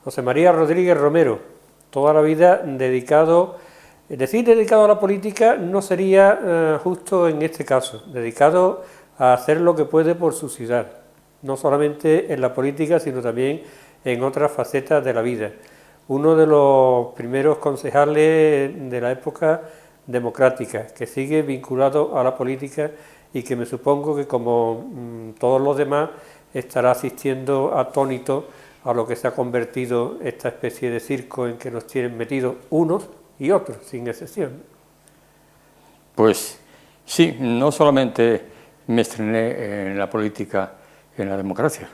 José María Rodríguez Romero, toda la vida dedicado, decir dedicado a la política no sería justo en este caso, dedicado a hacer lo que puede por su ciudad, no solamente en la política, sino también en otras facetas de la vida. Uno de los primeros concejales de la época democrática, que sigue vinculado a la política y que me supongo que como todos los demás estará asistiendo atónito a lo que se ha convertido esta especie de circo en que nos tienen metidos unos y otros, sin excepción. Pues sí, no solamente me estrené en la política, en la democracia,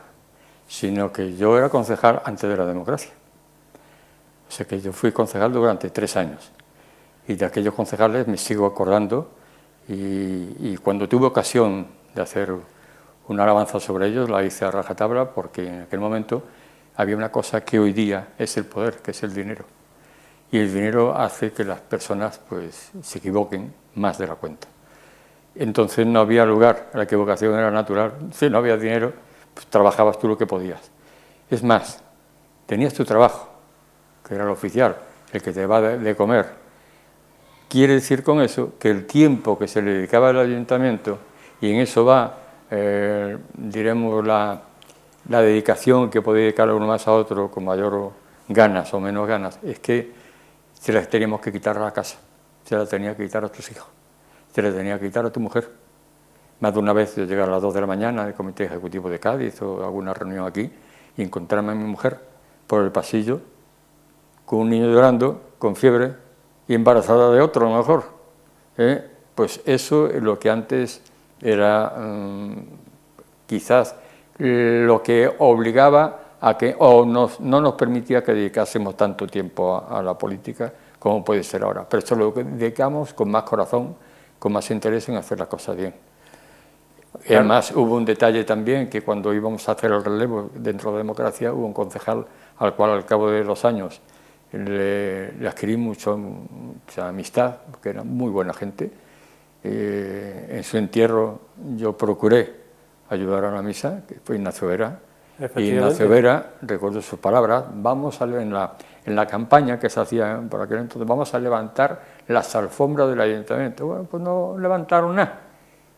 sino que yo era concejal antes de la democracia. O sea que yo fui concejal durante 3 años y de aquellos concejales me sigo acordando y cuando tuve ocasión de hacer una alabanza sobre ellos la hice a rajatabla porque en aquel momento había una cosa que hoy día es el poder, que es el dinero. Y el dinero hace que las personas pues, se equivoquen más de la cuenta. Entonces no había lugar, la equivocación era natural. Si no había dinero, pues trabajabas tú lo que podías. Es más, tenías tu trabajo, que era el oficial, el que te daba de comer. Quiere decir con eso que el tiempo que se le dedicaba al ayuntamiento, y en eso va, diremos, la dedicación que puede dedicar uno más a otro con mayor ganas o menos ganas, es que se las teníamos que quitar a la casa, se las tenía que quitar a tus hijos, se las tenía que quitar a tu mujer. Más de una vez yo llegué a las 2 de la mañana del Comité Ejecutivo de Cádiz o alguna reunión aquí y encontrarme a mi mujer por el pasillo con un niño llorando, con fiebre y embarazada de otro a lo mejor. Pues eso es lo que antes era quizás lo que obligaba a que no nos permitía que dedicásemos tanto tiempo a la política como puede ser ahora. Pero eso lo dedicamos con más corazón, con más interés en hacer las cosas bien. Y además hubo un detalle también, que cuando íbamos a hacer el relevo dentro de la democracia, hubo un concejal al cual al cabo de los años le adquirí mucha amistad, porque era muy buena gente. En su entierro yo procuré ayudar a la misa, que fue Ignacio Vera. Y Ignacio Vera, recuerdo sus palabras, en la campaña que se hacía por aquel entonces, vamos a levantar las alfombras del ayuntamiento. Bueno, pues no levantaron nada.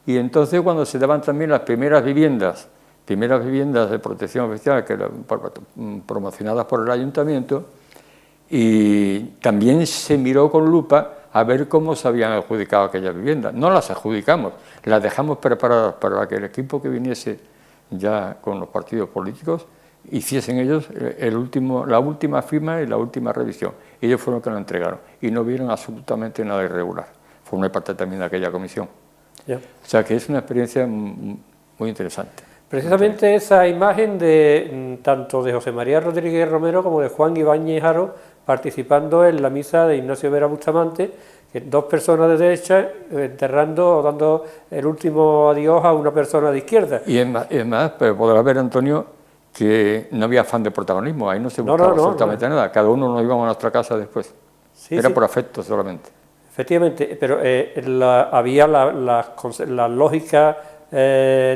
Y entonces cuando se daban también las primeras viviendas de protección oficial que eran promocionadas por el ayuntamiento, y también se miró con lupa a ver cómo se habían adjudicado aquellas viviendas. No las adjudicamos, las dejamos preparadas para que el equipo que viniese ya con los partidos políticos hiciesen ellos la última firma y la última revisión. Ellos fueron los que lo entregaron y no vieron absolutamente nada irregular. Formé parte también de aquella comisión. Ya. O sea que es una experiencia muy interesante. Precisamente esa imagen de tanto de José María Rodríguez Romero como de Juan Ibáñez Haro participando en la misa de Ignacio Vera Bustamante, que 2 personas de derecha enterrando o dando el último adiós a una persona de izquierda. Y es más, pero podrás ver, Antonio, que no había afán de protagonismo, ahí no se buscaba absolutamente nada, cada uno nos íbamos a nuestra casa después, era por afecto solamente. Efectivamente, pero había las lógicas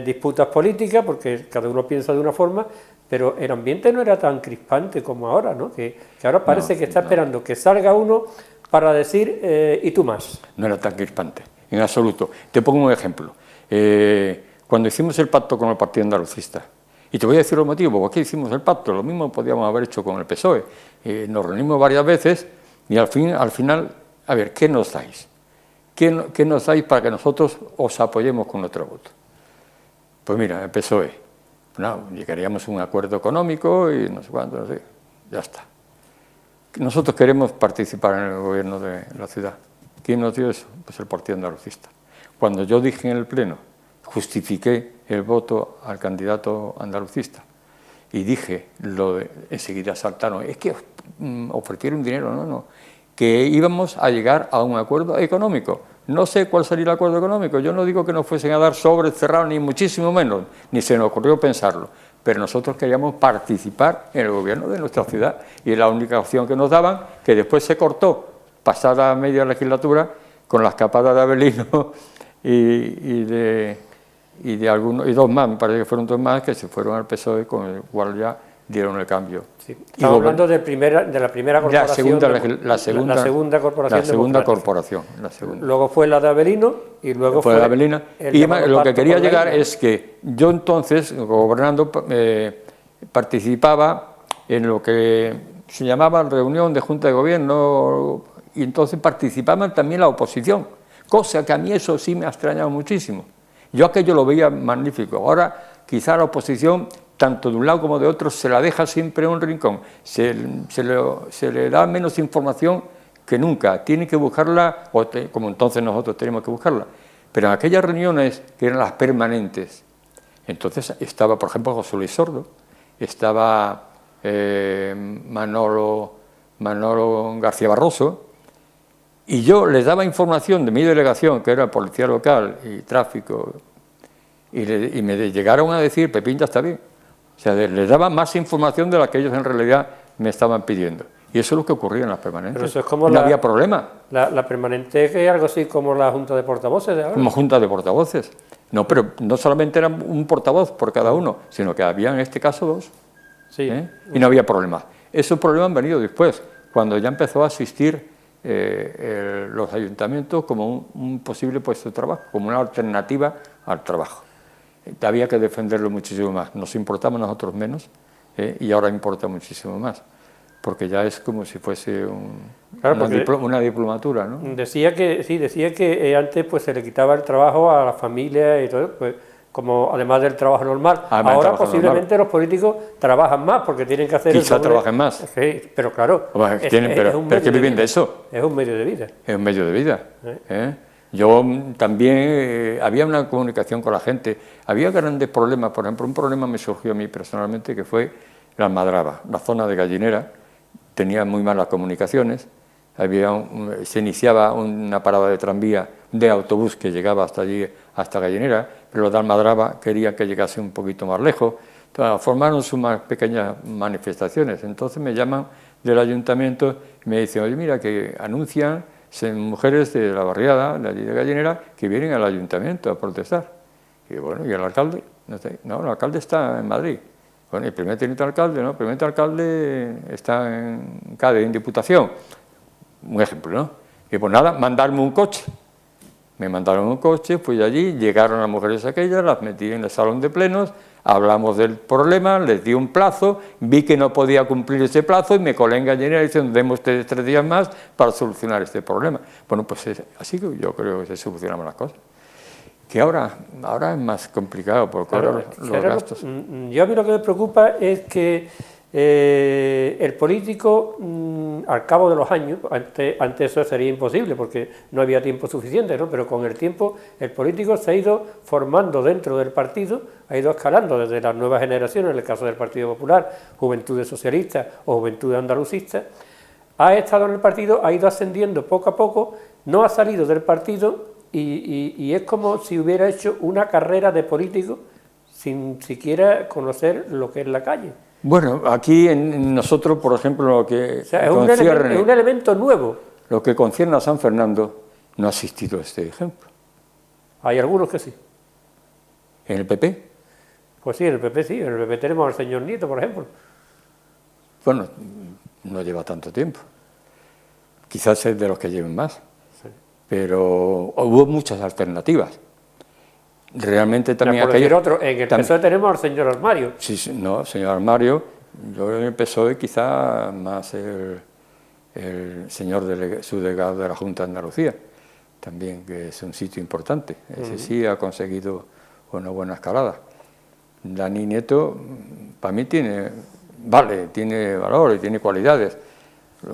disputas políticas, porque cada uno piensa de una forma, pero el ambiente no era tan crispante como ahora, ¿no? Que ahora parece que está esperando que salga uno para decir y tú más. No era tan crispante, en absoluto. Te pongo un ejemplo. Cuando hicimos el pacto con el Partido Andalucista, y te voy a decir los motivos, ¿por qué hicimos el pacto? Lo mismo podíamos haber hecho con el PSOE. Nos reunimos varias veces y al final, a ver, ¿qué nos dais? ¿Qué nos dais para que nosotros os apoyemos con nuestro voto? Pues mira, el PSOE, no, llegaríamos a un acuerdo económico y no sé cuánto, no sé, ya está. Nosotros queremos participar en el gobierno de la ciudad. ¿Quién nos dio eso? Pues el Partido Andalucista. Cuando yo dije en el Pleno, justifiqué el voto al candidato andalucista y dije, enseguida saltaron, es que ofrecieron dinero, no, que íbamos a llegar a un acuerdo económico. No sé cuál sería el acuerdo económico, yo no digo que nos fuesen a dar sobres cerrados, ni muchísimo menos, ni se nos ocurrió pensarlo, pero nosotros queríamos participar en el gobierno de nuestra ciudad y es la única opción que nos daban, que después se cortó, pasada media legislatura, con la escapada de Avelino y de 2 más, me parece que fueron 2 más, que se fueron al PSOE, con el cual ya dieron el cambio. Sí. Estamos hablando de la primera corporación. La segunda corporación. Luego fue la de Avelino y luego fue la de Avelino. Y lo que quería llegar es que yo entonces, gobernando, participaba en lo que se llamaba reunión de Junta de Gobierno, y entonces participaban también la oposición, cosa que a mí eso sí me ha extrañado muchísimo. Yo aquello lo veía magnífico. Ahora quizá la oposición, tanto de un lado como de otro, se la deja siempre en un rincón, se le da menos información que nunca, tiene que buscarla, como entonces nosotros tenemos que buscarla. Pero en aquellas reuniones que eran las permanentes, entonces estaba, por ejemplo, José Luis Sordo, estaba Manolo García Barroso, y yo les daba información de mi delegación, que era policía local y tráfico, y me llegaron a decir, Pepín ya está bien. O sea, les daba más información de la que ellos en realidad me estaban pidiendo. Y eso es lo que ocurría en las permanentes. Pero eso es como no había problema. La permanente es algo así como la Junta de Portavoces de ahora. Como Junta de Portavoces. No, pero no solamente era un portavoz por cada uno, sino que había en este caso dos. Sí. Y no había problemas. Esos problemas han venido después, cuando ya empezó a asistir los ayuntamientos como un posible puesto de trabajo, como una alternativa al trabajo. Había que defenderlo muchísimo más. Nos importaba a nosotros menos y ahora importa muchísimo más, porque ya es como si fuese una diplomatura, ¿no? Decía que antes pues se le quitaba el trabajo a la familia y todo, pues como además del trabajo normal. Ahora posiblemente los políticos trabajan más porque tienen que hacer... Quizá trabajen más. Sí, pero claro... pero es que viven de eso. Es un medio de vida. Es un medio de vida. Yo también había una comunicación con la gente. Había grandes problemas. Por ejemplo, un problema me surgió a mí personalmente, que fue la Almadraba, la zona de Gallinera. Tenía muy malas comunicaciones. Se iniciaba una parada de tranvía, de autobús que llegaba hasta allí, hasta Gallinera, pero los de Almadraba querían que llegase un poquito más lejos. Entonces, formaron sus más pequeñas manifestaciones. Entonces me llaman del ayuntamiento y me dicen, oye, mira, que anuncian mujeres de la barriada, de allí de Gallinera, que vienen al ayuntamiento a protestar. Y bueno, ¿y el alcalde? No, el alcalde está en Madrid. Bueno, ¿y el primer teniente alcalde? No, el primer alcalde está en Cádiz, en Diputación. Un ejemplo, ¿no? Y pues nada, mandarme un coche. Me mandaron un coche, fui allí, llegaron las mujeres aquellas, las metí en el salón de plenos, hablamos del problema, les di un plazo, vi que no podía cumplir ese plazo y me colé en Gallinera diciendo, demos ustedes 3 días más para solucionar este problema. Bueno, pues así que yo creo que se solucionaban las cosas. Que ahora es más complicado porque ahora los gastos... Yo a mí lo que me preocupa es que el político, al cabo de los años, antes eso sería imposible porque no había tiempo suficiente, ¿no? Pero con el tiempo el político se ha ido formando dentro del partido, ha ido escalando desde las nuevas generaciones, en el caso del Partido Popular, Juventudes Socialistas o Juventudes Andalucistas, ha estado en el partido, ha ido ascendiendo poco a poco, no ha salido del partido y es como si hubiera hecho una carrera de político sin siquiera conocer lo que es la calle. Bueno, aquí en nosotros, por ejemplo, lo que es un elemento nuevo. Lo que concierne a San Fernando, no ha existido este ejemplo. Hay algunos que sí. ¿En el PP? Pues sí, en el PP sí. En el PP tenemos al señor Nieto, por ejemplo. Bueno, no lleva tanto tiempo. Quizás es de los que lleven más. Sí. Pero hubo muchas alternativas. Realmente también en el PSOE tenemos al señor Armario. Sí, no, señor Armario, yo en el PSOE quizá más el señor subdelegado de la Junta de Andalucía, también, que es un sitio importante. Ese sí ha conseguido una buena escalada. Dani Nieto, para mí tiene valor y tiene cualidades.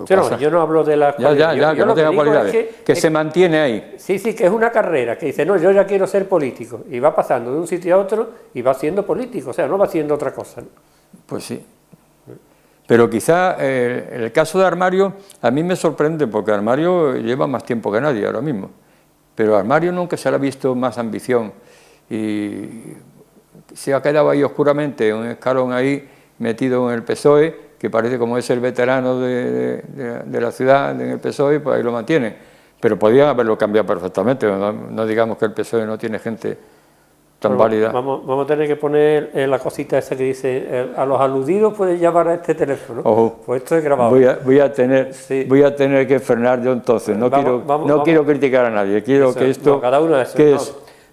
Yo no hablo de las cualidades. Que no tenga cualidades, que se mantiene ahí. Sí, que es una carrera, que dice, no, yo ya quiero ser político, y va pasando de un sitio a otro y va siendo político, o sea, no va haciendo otra cosa, ¿no? Pues sí. Pero quizá el caso de Armario a mí me sorprende, porque Armario lleva más tiempo que nadie ahora mismo, pero a Armario nunca se le ha visto más ambición y se ha quedado ahí oscuramente, un escalón ahí metido en el PSOE, que parece como es el veterano de la ciudad en el PSOE, pues ahí lo mantiene. Pero podían haberlo cambiado perfectamente, no digamos que el PSOE no tiene gente tan válida. Vamos a tener que poner la cosita esa que dice, a los aludidos pueden llamar a este teléfono. Ojo, pues esto es grabado. Voy a tener que frenar yo entonces. No quiero criticar a nadie. Quiero que esto, cada uno de esos, que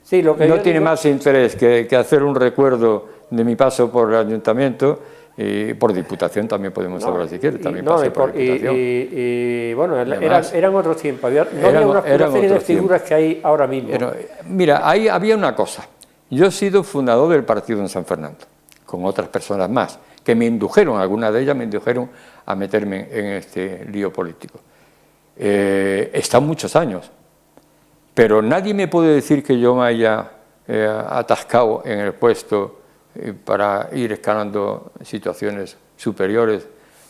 sí, lo que no tiene más interés que hacer un recuerdo de mi paso por el ayuntamiento. Y por diputación también podemos hablar si quieres, también pasé por diputación. Y bueno, eran otros tiempos, no había una serie de figuras que hay ahora mismo. Pero, mira, ahí había una cosa. Yo he sido fundador del partido en San Fernando, con otras personas más, que me indujeron, algunas de ellas me indujeron a meterme en este lío político. He estado muchos años, pero nadie me puede decir que yo me haya atascado en el puesto para ir escalando situaciones superiores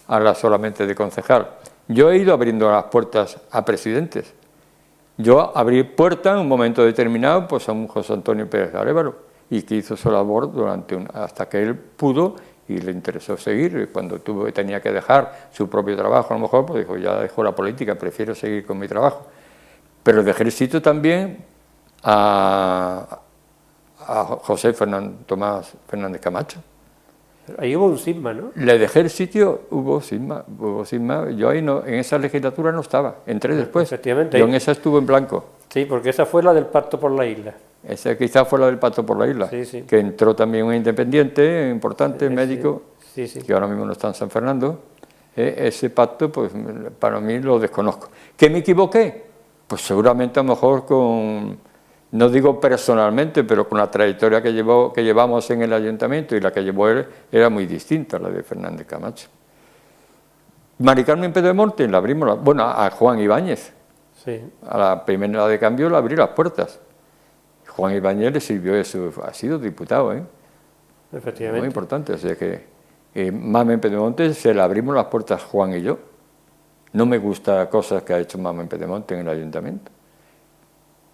a las solamente de concejal. Yo he ido abriendo las puertas a presidentes. Yo abrí puertas en un momento determinado pues a un José Antonio Pérez Arévalo y que hizo su labor hasta que él pudo y le interesó seguir. Cuando tenía que dejar su propio trabajo, a lo mejor, pues dijo, ya dejo la política, prefiero seguir con mi trabajo. Pero dejé el sitio también a José Tomás Fernández Camacho. Ahí hubo un cisma, ¿no? Le dejé el sitio, hubo cisma. Yo ahí no, en esa legislatura no estaba, entré después. Efectivamente. Yo en esa estuve en blanco. Sí, porque esa fue la del Pacto por la Isla. Esa quizás fue la del Pacto por la Isla, sí. Que entró también un independiente, importante, médico, que ahora mismo no está en San Fernando. Ese pacto, pues para mí lo desconozco. ¿Que me equivoqué? Pues seguramente a lo mejor no digo personalmente, pero con la trayectoria que llevamos en el ayuntamiento y la que llevó él, era muy distinta a la de Fernández Camacho. Mari Carmen Pedemonte, la abrimos, a Juan Ibáñez. Sí. A la primera de cambio le abrí las puertas. Juan Ibáñez le sirvió eso, ha sido diputado, Efectivamente. Muy importante, o sea que Mamen Pedemonte se le abrimos las puertas Juan y yo. No me gusta cosas que ha hecho Mamen Pedemonte en el ayuntamiento.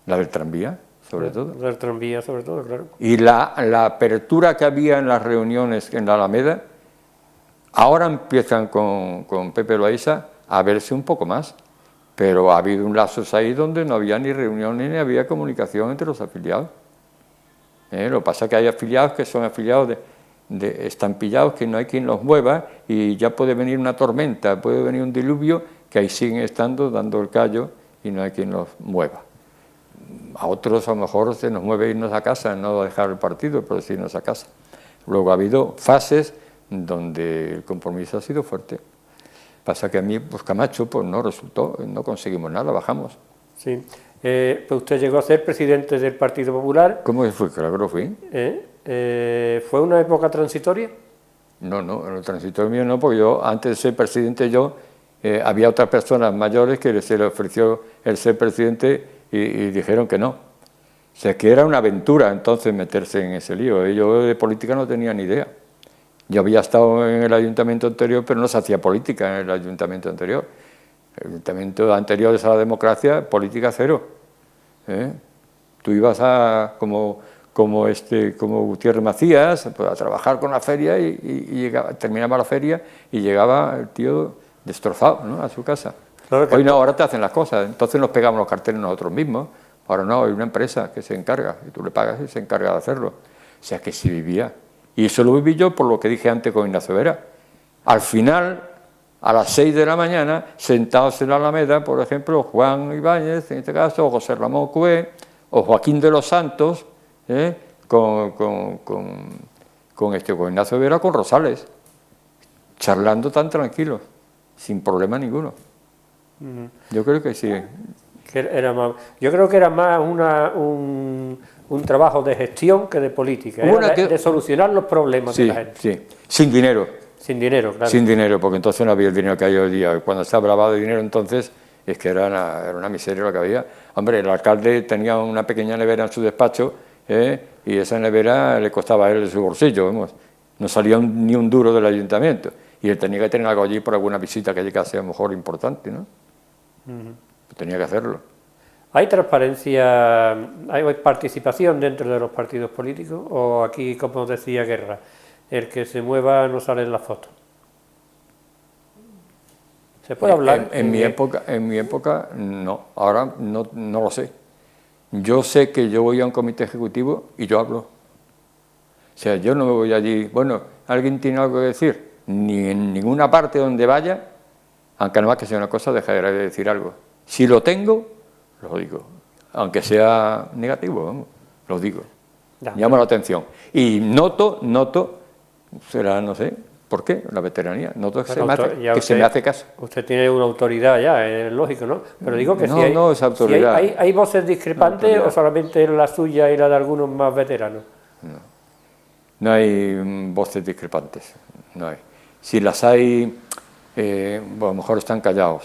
La del tranvía, sobre todo. La del tranvía, sobre todo, claro. Y la apertura que había en las reuniones en la Alameda, ahora empiezan con Pepe Loaiza a verse un poco más. Pero ha habido un lapsus ahí donde no había ni reuniones ni había comunicación entre los afiliados. Lo que pasa es que hay afiliados que son afiliados están pillados, que no hay quien los mueva y ya puede venir una tormenta, puede venir un diluvio, que ahí siguen estando dando el callo y no hay quien los mueva. A otros a lo mejor se nos mueve irnos a casa, no dejar el partido, pero sí irnos a casa. Luego ha habido fases donde el compromiso ha sido fuerte. Pasa que a mí, pues Camacho, pues no resultó, no conseguimos nada, bajamos. Sí. Pues usted llegó a ser presidente del Partido Popular. ¿Cómo fue? Claro que lo fui. ¿Fue una época transitoria? No, en el transitorio mío no, porque yo, antes de ser presidente había otras personas mayores que se le ofreció el ser presidente y dijeron que no. O sea, que era una aventura entonces meterse en ese lío. Yo de política no tenía ni idea. Yo había estado en el ayuntamiento anterior, pero no se hacía política en el ayuntamiento anterior. El ayuntamiento anterior a la democracia, política cero. Tú ibas como Gutiérrez Macías, pues, a trabajar con la feria y terminaba la feria y llegaba el tío destrozado, ¿no?, a su casa. Claro que hoy no, ahora te hacen las cosas, entonces nos pegamos los carteles nosotros mismos. Ahora no, hay una empresa que se encarga y tú le pagas y se encarga de hacerlo. O sea que sí vivía. Y eso lo viví yo por lo que dije antes con Ignacio Vera. Al final, a las 6 de la mañana, sentados en la Alameda, por ejemplo, Juan Ibáñez, en este caso, o José Ramón Cué, o Joaquín de los Santos, con Ignacio Vera, con Rosales, charlando tan tranquilos, sin problema ninguno. Yo creo que sí. Yo creo que era más un trabajo de gestión que de política, de solucionar los problemas de la gente. Sí, sin dinero. Sin dinero, claro. Sin dinero, porque entonces no había el dinero que hay hoy día. Cuando se hablaba de dinero entonces, es que era una miseria lo que había. Hombre, el alcalde tenía una pequeña nevera en su despacho, y esa nevera le costaba a él de su bolsillo, vamos. No salía ni un duro del ayuntamiento. Y él tenía que tener algo allí por alguna visita que llegase a lo mejor importante, ¿no? Tenía que hacerlo. ¿Hay transparencia, hay participación dentro de los partidos políticos? ¿O aquí, como decía Guerra, el que se mueva no sale en la foto? ¿Se puede hablar? En mi época no, ahora no lo sé. Yo sé que yo voy a un comité ejecutivo y yo hablo. O sea, yo no me voy allí, bueno, ¿alguien tiene algo que decir? Ni en ninguna parte donde vaya, aunque no más que sea una cosa, dejaré de decir algo. Si lo tengo, lo digo. Aunque sea negativo, vamos, lo digo. Llama la atención. Y noto, será, no sé, ¿por qué? La veteranía. Noto que, se me hace caso. Usted tiene una autoridad ya, es lógico, ¿no? Pero digo que no, esa autoridad. Si hay voces discrepantes o solamente la suya y la de algunos más veteranos. No hay voces discrepantes, no hay. Si las hay, bueno, a lo mejor están callados.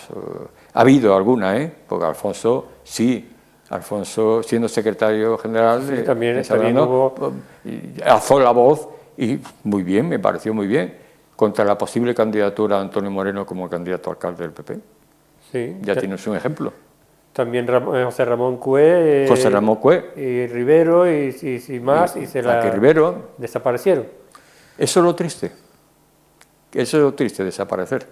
Ha habido alguna, porque Alfonso, sí, Alfonso, siendo secretario general, sí, también hubo... alzó la voz y muy bien, me pareció muy bien, contra la posible candidatura de Antonio Moreno como candidato a alcalde del PP. Sí, ya tienes un ejemplo. También José Ramón Cue. José Ramón Cue. Y Rivero y más, y se Rivero. Desaparecieron. Eso es lo triste. Eso es lo triste, desaparecer.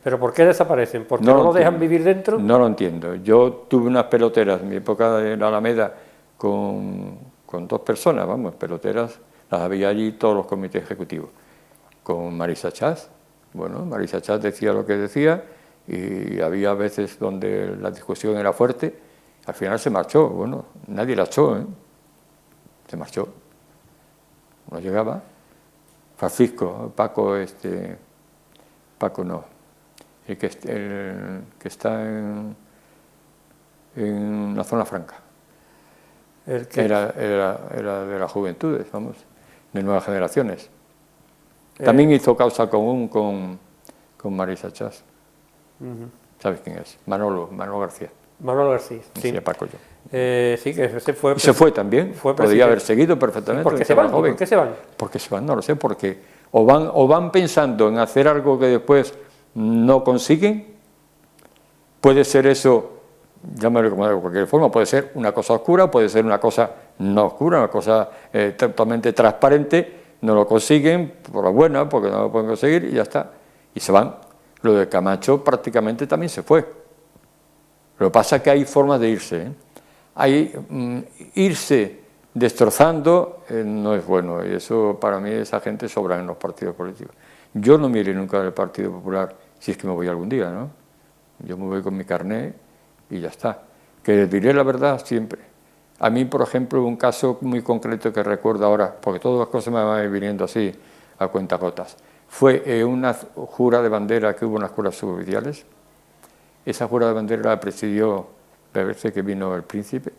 ¿Pero por qué desaparecen? ¿Porque no lo dejan vivir dentro? No lo entiendo. Yo tuve unas peloteras en mi época de la Alameda con 2 personas, vamos, peloteras, las había allí todos los comités ejecutivos. Con Marisa Chas. Bueno, Marisa Chas decía lo que decía y había veces donde la discusión era fuerte. Al final se marchó. Bueno, nadie la echó, se marchó. No llegaba. Francisco, Paco no, el que está en la zona franca. Era de las juventudes, vamos, de nuevas generaciones. También hizo causa común con Marisa Chas. ¿Sabes quién es? Manolo García. Manolo García, sí. Paco yo. Sí, que se fue. Y se fue también. Podría haber seguido perfectamente. ¿Por qué se van? ¿Por qué se van? Porque se van, no lo sé, porque o van pensando en hacer algo que después no consiguen. Puede ser eso, llámalo como de cualquier forma, puede ser una cosa oscura, puede ser una cosa no oscura, una cosa totalmente transparente. No lo consiguen por la buena, porque no lo pueden conseguir y ya está. Y se van. Lo de Camacho prácticamente también se fue. Lo que pasa es que hay formas de irse. Irse destrozando no es bueno, y eso para mí esa gente sobra en los partidos políticos. Yo no me iré nunca del Partido Popular si es que me voy algún día, ¿no? Yo me voy con mi carné y ya está. Que diré la verdad siempre. A mí, por ejemplo, un caso muy concreto que recuerdo ahora, porque todas las cosas me van viniendo así a cuentagotas, fue una jura de bandera que hubo en las escuelas suboficiales. Esa jura de bandera la presidió, me parece que vino el príncipe,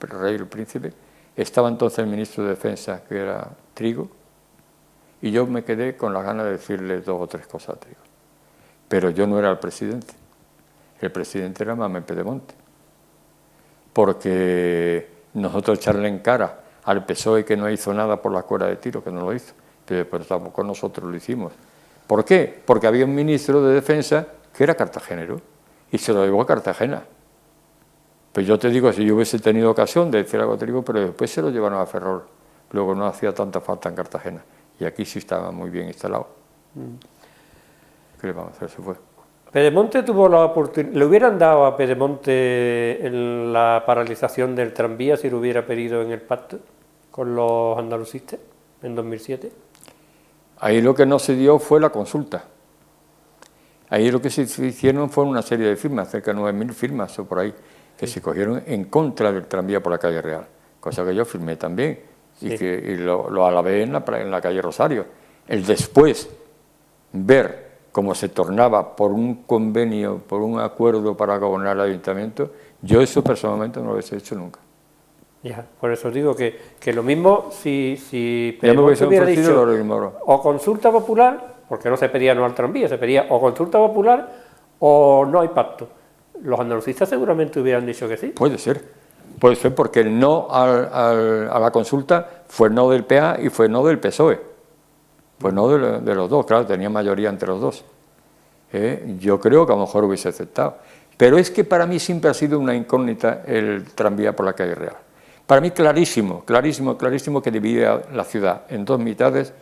el rey el príncipe. Estaba entonces el ministro de Defensa, que era Trigo, y yo me quedé con las ganas de decirle 2 o 3 cosas a Trigo. Pero yo no era el presidente era Manuel Pedemonte. Porque nosotros echarle en cara al PSOE que no hizo nada por la escuela de tiro, que no lo hizo, pero tampoco nosotros lo hicimos. ¿Por qué? Porque había un ministro de Defensa que era cartagenero y se lo llevó a Cartagena. Pues yo te digo, si yo hubiese tenido ocasión de decir algo a Trigo, pero después se lo llevaron a Ferrol. Luego no hacía tanta falta en Cartagena. Y aquí sí estaba muy bien instalado. ¿Qué le vamos a hacer? Se fue. Pedemonte tuvo la oportunidad. ¿Le hubieran dado a Pedemonte en la paralización del tranvía si lo hubiera pedido en el pacto con los andalucistas en 2007? Ahí lo que no se dio fue la consulta. Ahí lo que se hicieron fue una serie de firmas, cerca de 9.000 firmas o por ahí, que se cogieron en contra del tranvía por la calle Real, cosa que yo firmé también, y lo alabé en la calle Rosario. El después ver cómo se tornaba por un convenio, por un acuerdo para gobernar el ayuntamiento, yo eso personalmente no lo hubiese hecho nunca. Ya, por eso digo que lo mismo si Pedemonte hubiera dicho o consulta popular, porque no se pedía no al tranvía, se pedía o consulta popular o no hay pacto. Los andalucistas seguramente hubieran dicho que sí. Puede ser porque el no a la consulta fue no del PA y fue no del PSOE. Pues no de los dos, claro, tenía mayoría entre los dos. Yo creo que a lo mejor hubiese aceptado. Pero es que para mí siempre ha sido una incógnita el tranvía por la calle Real. Para mí clarísimo que dividía la ciudad en 2 mitades,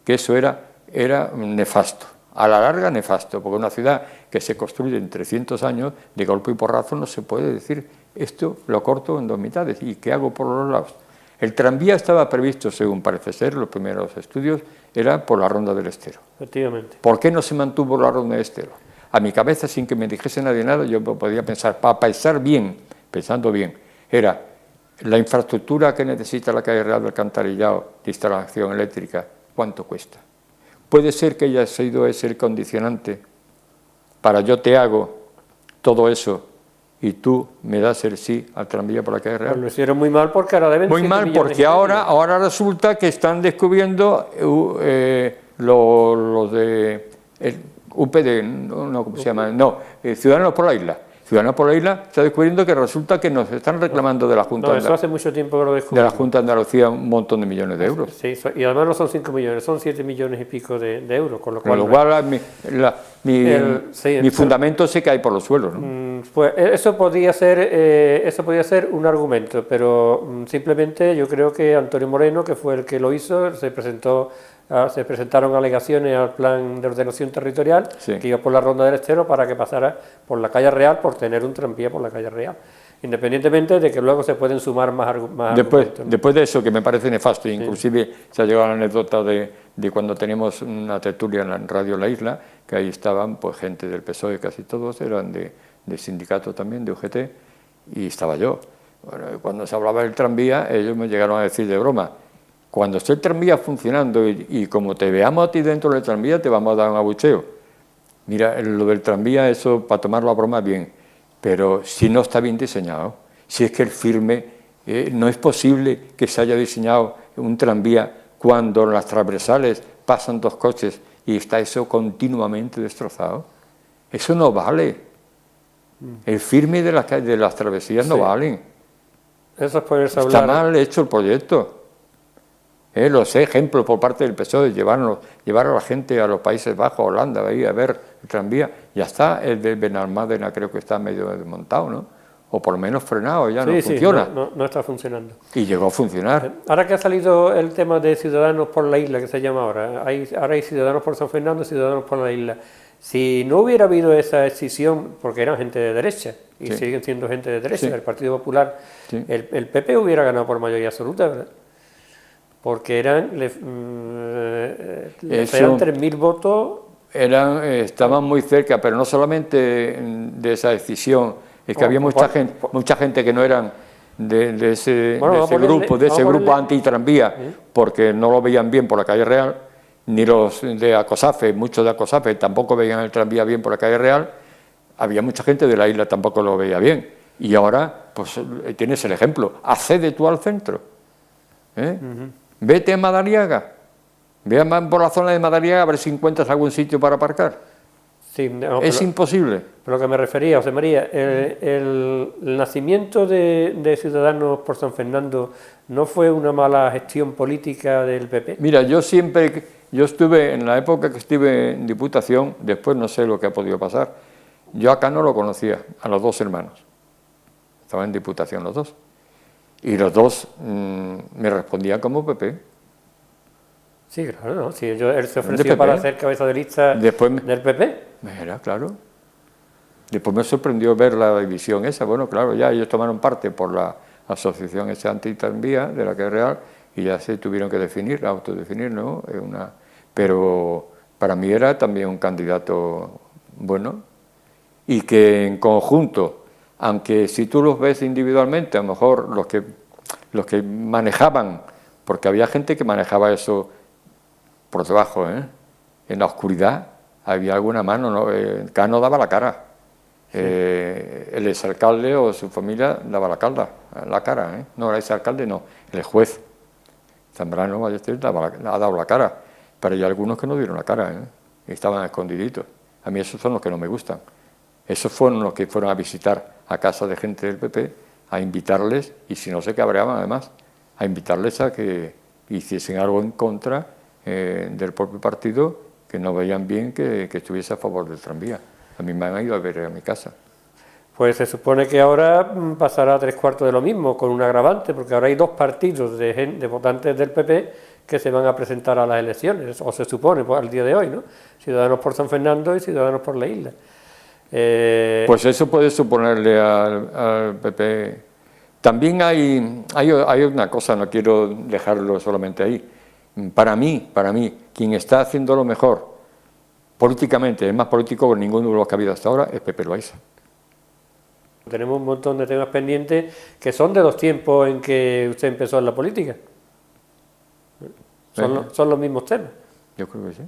que eso era nefasto. A la larga, nefasto, porque una ciudad que se construye en 300 años, de golpe y porrazo, no se puede decir, esto lo corto en dos mitades, ¿y qué hago por los lados? El tranvía estaba previsto, según parece ser, los primeros estudios, era por la Ronda del Estero. Efectivamente. ¿Por qué no se mantuvo la Ronda del Estero? A mi cabeza, sin que me dijese nadie nada, yo podía pensar, para pensar bien, pensando bien, era la infraestructura que necesita la calle Real del Alcantarillado de instalación eléctrica, ¿cuánto cuesta? Puede ser que haya sido ese el condicionante para yo te hago todo eso y tú me das el sí al tranvía por la calle Real. Pues lo hicieron muy mal porque ahora deben... Muy mal porque ahora resulta que están descubriendo los de UPD, no, ¿cómo se llama? No, Ciudadanos por la Isla. Ciudadanos por la Isla está descubriendo que resulta que nos están reclamando de la Junta no, eso hace mucho tiempo que lo descubrieron. de la Junta de Andalucía un montón de millones de euros. Sí, y además no son 5 millones, son 7 millones y pico de euros, con lo cual... Mi fundamento se cae por los suelos, ¿no? Pues eso podría ser un argumento, pero simplemente yo creo que Antonio Moreno, que fue el que lo hizo, se presentaron alegaciones al plan de ordenación territorial, Sí. que iba por la Ronda del Estero para que pasara por la calle Real, por tener un tranvía por la calle Real, independientemente de que luego se pueden sumar más argumentos, ¿no? Después de eso, que me parece nefasto, inclusive se ha llegado a la anécdota de cuando teníamos una tertulia en la Radio La Isla, que ahí estaban pues gente del PSOE, casi todos eran de sindicato también, de UGT, y estaba yo. Bueno, cuando se hablaba del tranvía, ellos me llegaron a decir de broma, cuando esté el tranvía funcionando y como te veamos a ti dentro del tranvía, te vamos a dar un abucheo. Mira, lo del tranvía, eso para tomarlo a broma bien, pero si no está bien diseñado, si es que el firme, no es posible que se haya diseñado un tranvía cuando en las transversales pasan dos coches y está eso continuamente destrozado. Eso no vale. El firme de las travesías no valen. Eso es ponerse a Está hablar. mal hecho el proyecto. Los ejemplos por parte del PSOE, llevar a la gente a los Países Bajos, a Holanda, ahí a ver el tranvía. Ya está, el de Benalmádena creo que está medio desmontado, ¿no? O por lo menos frenado, ya no funciona. No está funcionando. Y llegó a funcionar. Ahora que ha salido el tema de Ciudadanos por la Isla, que se llama ahora, ahora hay Ciudadanos por San Fernando y Ciudadanos por la Isla. Si no hubiera habido esa escisión, porque eran gente de derecha, y siguen siendo gente de derecha, el Partido Popular, el PP hubiera ganado por mayoría absoluta, ¿verdad? Porque eran 3.000 votos. Estaban muy cerca, pero no solamente de esa decisión, es que había mucha gente que no eran de ese grupo antitranvía, porque no lo veían bien por la calle Real, ni los de Acosafe, muchos de Acosafe tampoco veían el tranvía bien por la calle Real, había mucha gente de la isla tampoco lo veía bien, y ahora pues tienes el ejemplo, accede tú al centro, vete a Madariaga, ve por la zona de Madariaga a ver si encuentras algún sitio para aparcar. Sí, no, es imposible. Pero lo que me refería, José María, el nacimiento de Ciudadanos por San Fernando no fue una mala gestión política del PP. Mira, yo estuve, en la época que estuve en Diputación, después no sé lo que ha podido pasar, yo acá no lo conocía, a los dos hermanos. Estaban en Diputación los dos. Y los dos me respondían como PP. Sí, claro, ¿no? Sí, él se ofreció para hacer cabeza de lista del PP. Era, claro. Después me sorprendió ver la división esa. Bueno, claro, ya ellos tomaron parte por la asociación esa antitranvía de la que es real y ya se tuvieron que definir, autodefinir, ¿no? Pero para mí era también un candidato bueno y que en conjunto, aunque si tú los ves individualmente, a lo mejor los que manejaban, porque había gente que manejaba eso por debajo, en la oscuridad, había alguna mano, ¿no? Cano daba la cara, el exalcalde o su familia daba la cara, no el exalcalde, no, el juez Zambrano Ballester ha dado la cara, pero hay algunos que no dieron la cara, estaban escondiditos. A mí esos son los que no me gustan. Esos fueron los que fueron a visitar a casa de gente del PP, a invitarles, y si no se cabreaban además, a invitarles a que hiciesen algo en contra del propio partido, que no veían bien que estuviese a favor del tranvía. A mí me han ido a ver a mi casa. Pues se supone que ahora pasará 3/4 de lo mismo, con un agravante, porque ahora hay dos partidos de votantes del PP que se van a presentar a las elecciones, o se supone al día de hoy, ¿no? Ciudadanos por San Fernando y Ciudadanos por la isla. Pues eso puede suponerle al PP. También hay una cosa, no quiero dejarlo solamente ahí. Para mí, quien está haciendo lo mejor políticamente, es más político que ninguno de los que ha habido hasta ahora, es Pepe Loaiza. Tenemos un montón de temas pendientes que son de los tiempos en que usted empezó en la política. Son los mismos temas. Yo creo que sí.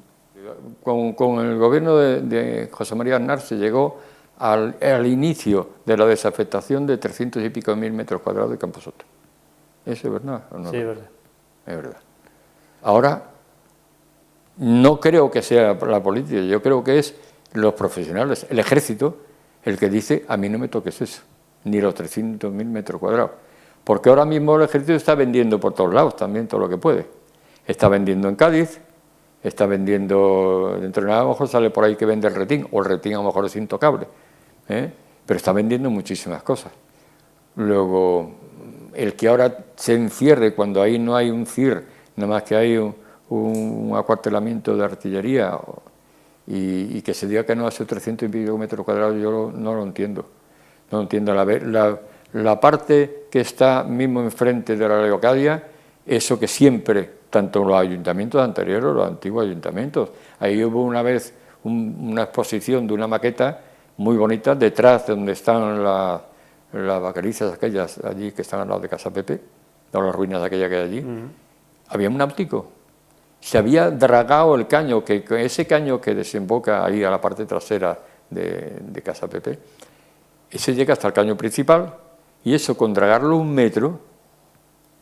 Con el gobierno de José María Aznar se llegó al inicio de la desafectación de 300 y pico mil metros cuadrados de Camposoto. ¿Eso es verdad o no? Sí, es verdad. Es verdad. Ahora, no creo que sea la política, yo creo que es los profesionales, el ejército, el que dice, a mí no me toques eso, ni los 300.000 metros cuadrados. Porque ahora mismo el ejército está vendiendo por todos lados también todo lo que puede. Está vendiendo en Cádiz, está vendiendo, dentro de nada a lo mejor sale por ahí que vende el Retín, o el Retín a lo mejor es intocable, pero está vendiendo muchísimas cosas. Luego, el que ahora se encierre cuando ahí no hay un CIR, nada más que hay un acuartelamiento de artillería, y que se diga que no hace 300 y pico metros cuadrados, yo no lo entiendo. No lo entiendo. La parte que está mismo enfrente de la Leocadia, eso que siempre, tanto los ayuntamientos anteriores, los antiguos ayuntamientos, ahí hubo una vez una exposición de una maqueta muy bonita, detrás de donde están las vaquerizas aquellas allí que están al lado de Casa Pepe, o las ruinas de aquella que hay allí. Había un náutico. Se había dragado el caño, ese caño que desemboca ahí a la parte trasera de Casa Pepe, ese llega hasta el caño principal, y eso con dragarlo 1 metro,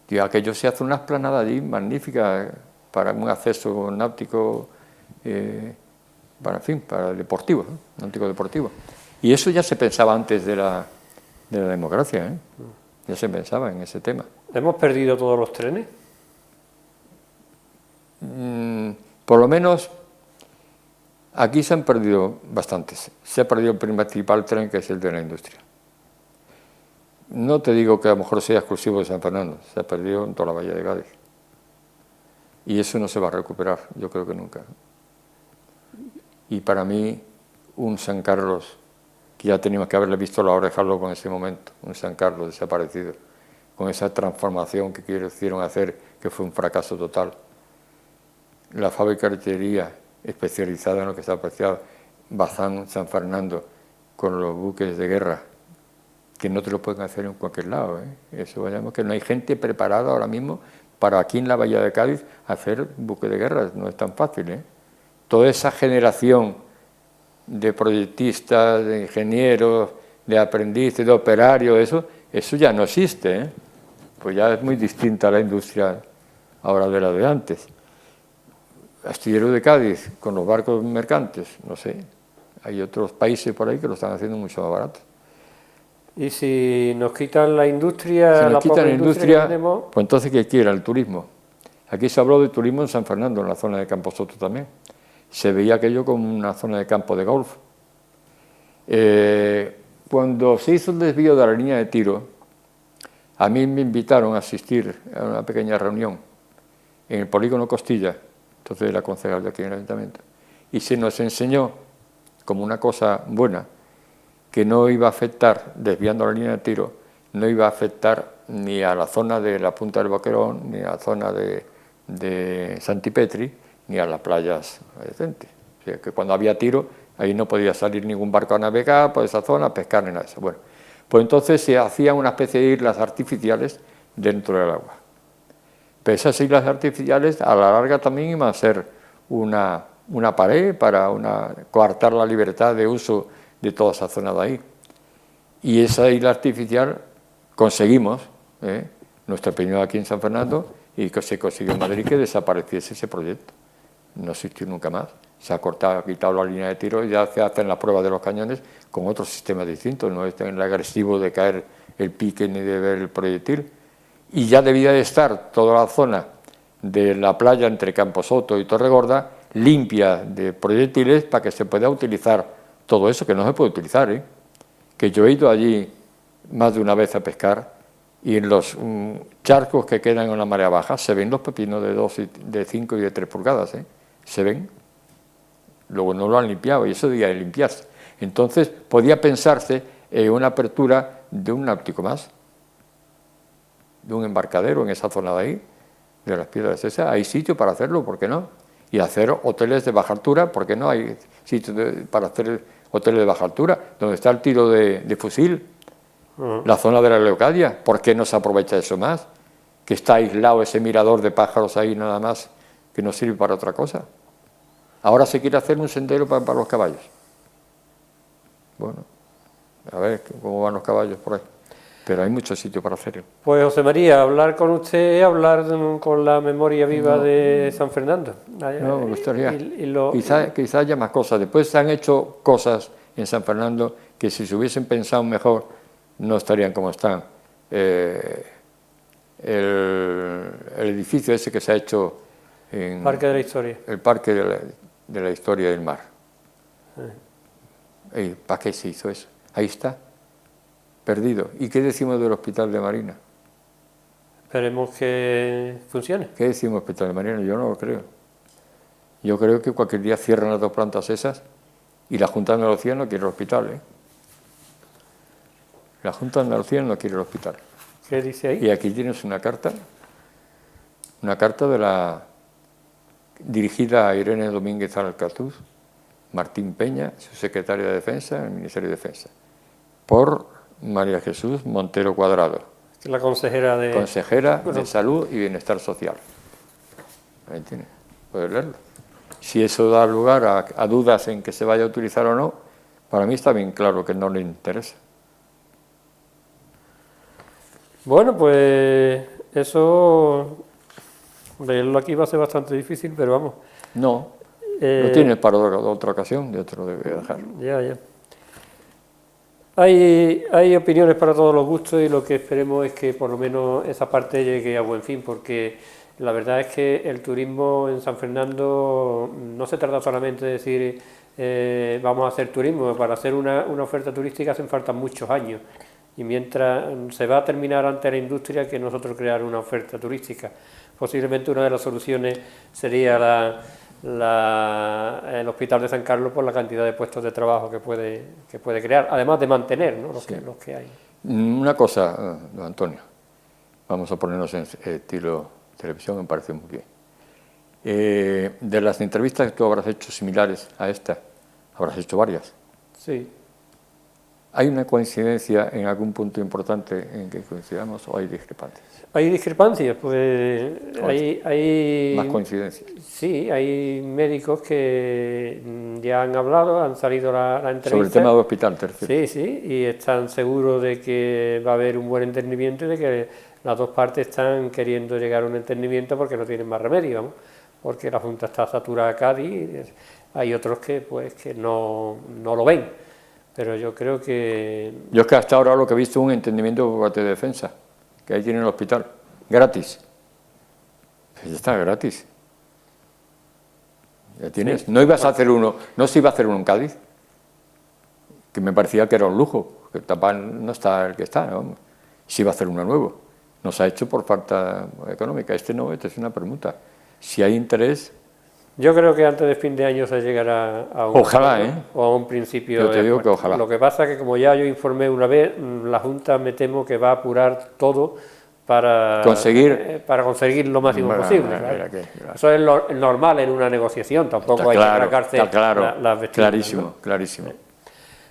tío, aquello se hace una explanada allí magnífica para un acceso náutico, para deportivo, ¿no? Náutico deportivo. Y eso ya se pensaba antes de la democracia, ya se pensaba en ese tema. ¿Hemos perdido todos los trenes? Por lo menos aquí se han perdido bastantes. Se ha perdido el principal tren, que es el de la industria. No te digo que a lo mejor sea exclusivo de San Fernando, se ha perdido en toda la bahía de Cádiz. Y eso no se va a recuperar, yo creo que nunca. Y para mí, un San Carlos, que ya teníamos que haberle visto la oreja loco en ese momento, un San Carlos desaparecido, con esa transformación que quisieron hacer, que fue un fracaso total. La fábrica de artillería especializada en lo que está apreciado, Bazán, San Fernando, con los buques de guerra, que no te lo pueden hacer en cualquier lado. Eso, vayamos, que no hay gente preparada ahora mismo para aquí en la bahía de Cádiz hacer buques de guerra, no es tan fácil. Toda esa generación de proyectistas, de ingenieros, de aprendices, de operarios, eso ya no existe. Pues ya es muy distinta la industria ahora de la de antes. Astillero de Cádiz, con los barcos mercantes, no sé, hay otros países por ahí que lo están haciendo mucho más barato. Y si nos quitan la industria, si nos quitan la industria, que tenemos... pues entonces ¿qué quiera? El turismo. Aquí se habló de turismo en San Fernando, en la zona de Camposoto también. Se veía aquello como una zona de campo de golf. Cuando se hizo el desvío de la línea de tiro, a mí me invitaron a asistir a una pequeña reunión en el polígono Costilla, entonces era concejal de aquí en el ayuntamiento, y se nos enseñó como una cosa buena que no iba a afectar, desviando la línea de tiro, no iba a afectar ni a la zona de la Punta del Boquerón, ni a la zona de Santipetri, ni a las playas adyacentes. O sea, que cuando había tiro, ahí no podía salir ningún barco a navegar por esa zona, a pescar ni nada de eso. Bueno, pues entonces se hacían una especie de islas artificiales dentro del agua. Pero esas islas artificiales a la larga también iban a ser una pared para coartar la libertad de uso de toda esa zona de ahí. Y esa isla artificial conseguimos, nuestro empeño aquí en San Fernando, y que se consiguió en Madrid que desapareciese ese proyecto. No existió nunca más. Se ha quitado la línea de tiro y ya se hacen las pruebas de los cañones con otros sistemas distintos, no es tan agresivo de caer el pique ni de ver el proyectil. Y ya debía de estar toda la zona de la playa entre Camposoto y Torregorda limpia de proyectiles para que se pueda utilizar todo eso, que no se puede utilizar. Que yo he ido allí más de una vez a pescar Y en los charcos que quedan en la marea baja se ven los pepinos de 2, de 5 y de 3 pulgadas, ¿eh? Se ven. Luego no lo han limpiado y eso debía de limpiarse. Entonces podía pensarse en una apertura de un náutico más, de un embarcadero en esa zona de ahí, de las piedras esas. Hay sitio para hacerlo, ¿por qué no? Y hacer hoteles de baja altura, ¿por qué no? Hay sitios para hacer hoteles de baja altura, donde está el tiro de fusil, la zona de la Leocadia, ¿por qué no se aprovecha eso más? Que está aislado ese mirador de pájaros ahí nada más, que no sirve para otra cosa. Ahora se quiere hacer un sendero para los caballos. Bueno, a ver cómo van los caballos por ahí. Pero hay mucho sitio para hacerlo. Pues José María, hablar con usted es hablar con la memoria viva de San Fernando. No, me gustaría. Quizá haya más cosas. Después se han hecho cosas en San Fernando que si se hubiesen pensado mejor no estarían como están. El edificio ese que se ha hecho en... Parque de la Historia. El Parque de la Historia del Mar. ¿Para qué se hizo eso? Ahí está, perdido. ¿Y qué decimos del Hospital de Marina? Esperemos que funcione. ¿Qué decimos del Hospital de Marina? Yo no lo creo. Yo creo que cualquier día cierran las 2 plantas esas y la Junta de Andalucía no quiere el hospital, ¿eh? La Junta de Andalucía no quiere el hospital. ¿Qué dice ahí? Y aquí tienes una carta dirigida a Irene Domínguez Alcatuz, Martín Peña, su secretaria de Defensa en el Ministerio de Defensa, por María Jesús Montero Cuadrado, la consejera de Salud y Bienestar Social. Ahí tiene, puedes leerlo. Si eso da lugar a dudas en que se vaya a utilizar o no, para mí está bien claro que no le interesa. Bueno, pues eso, leerlo aquí va a ser bastante difícil, pero vamos. No, lo tienes para otra ocasión, yo te lo debo dejar. Ya. Hay opiniones para todos los gustos y lo que esperemos es que por lo menos esa parte llegue a buen fin, porque la verdad es que el turismo en San Fernando no se trata solamente de decir vamos a hacer turismo. Para hacer una oferta turística hacen falta muchos años. Y mientras se va a terminar ante la industria que nosotros crear una oferta turística. Posiblemente una de las soluciones sería el Hospital de San Carlos por la cantidad de puestos de trabajo que puede crear, además de mantener, ¿no? los que hay. Una cosa, don Antonio, vamos a ponernos en estilo televisión, me parece muy bien. De las entrevistas que tú habrás hecho similares a esta, habrás hecho varias. Sí. ¿Hay una coincidencia en algún punto importante en que coincidamos o hay discrepancias? Hay discrepancias, pues hay... ¿Más coincidencias? Sí, hay médicos que ya han hablado, han salido la entrevista. Sobre el tema del hospital, tercero. Sí, y están seguros de que va a haber un buen entendimiento y de que las dos partes están queriendo llegar a un entendimiento porque no tienen más remedio, ¿no? Porque la Junta está saturada a Cádiz, hay otros que no lo ven. Pero yo creo que... Yo es que hasta ahora lo que he visto es un entendimiento por parte de Defensa, que ahí tienen el hospital, gratis. Pues ya está, gratis. Ya tienes. Sí. No ibas a hacer uno, no se iba a hacer uno en Cádiz, que me parecía que era un lujo, que no está el que está, ¿no? Se iba a hacer uno nuevo. No se ha hecho por falta económica. Este es una permuta. Si hay interés... Yo creo que antes de fin de año se llegará a un... Ojalá, o a un principio... Yo te digo que ojalá. Lo que pasa es que, como ya yo informé una vez, la Junta me temo que va a apurar todo para conseguir lo máximo posible. Eso es lo normal en una negociación, tampoco hay que sacarse las vestiduras. Clarísimo.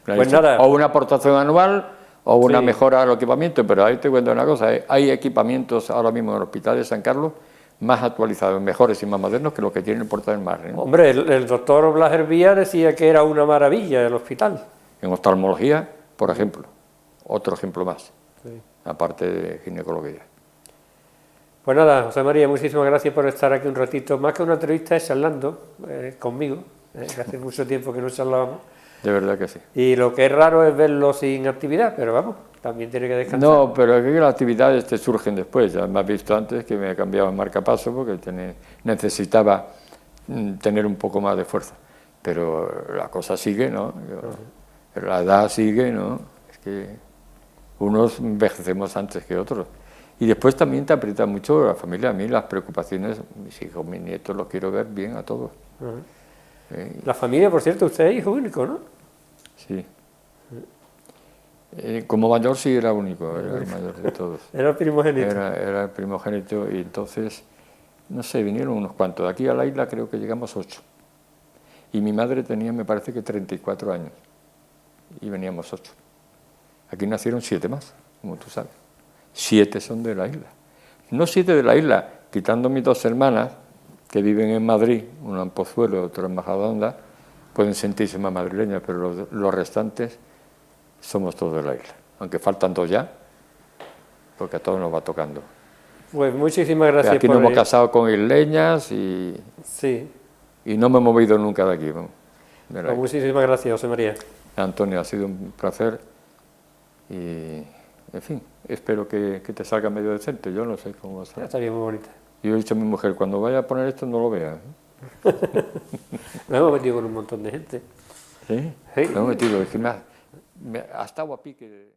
Pues nada. O una aportación anual o una mejora al equipamiento, pero ahí te cuento una cosa, hay equipamientos ahora mismo en el Hospital de San Carlos más actualizados, mejores y más modernos que los que tiene el Puerto del Mar, ¿eh? Hombre, el doctor Blas Hervía decía que era una maravilla el hospital. En oftalmología, por ejemplo, otro ejemplo más, aparte de ginecología. Pues nada, José María, muchísimas gracias por estar aquí un ratito, más que una entrevista es charlando conmigo, que hace mucho tiempo que no charlábamos. De verdad que sí. Y lo que es raro es verlo sin actividad, pero vamos, también tiene que descansar. No, pero aquí las actividades te surgen después. Ya me has visto antes que me he cambiado el marcapaso porque necesitaba tener un poco más de fuerza. Pero la cosa sigue, ¿no? La edad sigue, ¿no? Es que unos envejecemos antes que otros. Y después también te aprieta mucho la familia. A mí las preocupaciones, mis hijos, mis nietos, los quiero ver bien a todos. La familia, por cierto, usted es hijo único, ¿no? Sí. Como mayor sí era único, era el mayor de todos. Era el primogénito. Era el primogénito y entonces, no sé, vinieron unos cuantos. De aquí a la isla creo que llegamos 8. Y mi madre tenía, me parece que 34 años. Y veníamos 8. Aquí nacieron 7 más, como tú sabes. 7 son de la isla. No 7 de la isla, quitando mis 2 hermanas, que viven en Madrid, una en Pozuelo y otra en Majadahonda, pueden sentirse más madrileñas, pero los restantes somos todos de la isla. Aunque faltan 2 ya, porque a todos nos va tocando. Pues muchísimas gracias. Aquí nos hemos casado con isleñas y no me he movido nunca de aquí. Pues muchísimas gracias, José María. Antonio, ha sido un placer y, en fin, espero que te salga medio decente. Yo no sé cómo va a ser. Estaría muy bonita. Yo he dicho a mi mujer, cuando vaya a poner esto no lo veas. Nos hemos metido con un montón de gente. ¿Sí? Sí. Nos hemos metido, es que ha estado a pique.